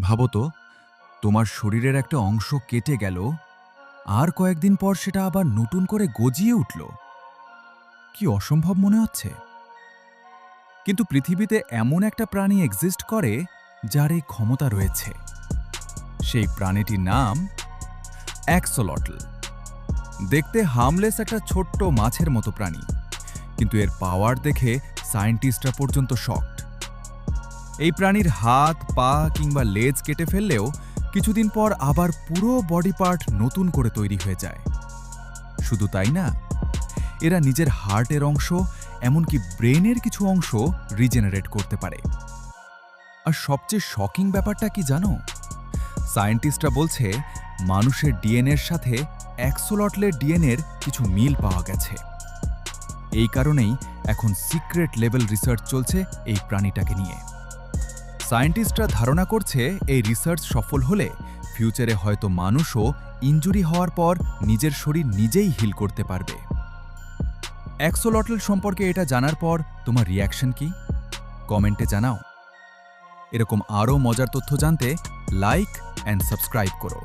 ভাবো তো, তোমার শরীরের একটা অংশ কেটে গেল, আর কয়েকদিন পর সেটা আবার নতুন করে গজিয়ে উঠল। কি অসম্ভব মনে হচ্ছে! কিন্তু পৃথিবীতে এমন একটা প্রাণী এক্সিস্ট করে যার এই ক্ষমতা রয়েছে। সেই প্রাণীটির নাম অ্যাক্সোলটল। দেখতে হার্মলেস একটা ছোট্ট মাছের মতো প্রাণী, কিন্তু এর পাওয়ার দেখে সায়েন্টিস্টরা পর্যন্ত শকড। এই প্রাণীর হাত, পা কিংবা লেজ কেটে ফেললেও কিছুদিন পর আবার পুরো বডি পার্ট নতুন করে তৈরি হয়ে যায়। শুধু তাই না, এরা নিজের হার্টের অংশ, এমনকি ব্রেনের কিছু অংশ রিজেনারেট করতে পারে। আর সবচেয়ে শকিং ব্যাপারটা কি জানো? সায়েন্টিস্টরা বলছে মানুষের ডিএনএর সাথে অ্যাক্সোলটলের ডিএনএর কিছু মিল পাওয়া গেছে। এই কারণেই এখন সিক্রেট লেভেল রিসার্চ চলছে এই প্রাণীটাকে নিয়ে। সায়েন্টিস্টরা ধারণা করছে এই রিসার্চ সফল হলে ফিউচারে হয়তো মানুষও ইনজুরি হওয়ার পর নিজের শরীর নিজেই হিল করতে পারবে। অ্যাক্সোলটল সম্পর্কে এটা জানার পর তোমার রিয়াকশন কি? কমেন্টে জানাও। এরকম আরও মজার তথ্য জানতে লাইক অ্যান্ড সাবস্ক্রাইব করো।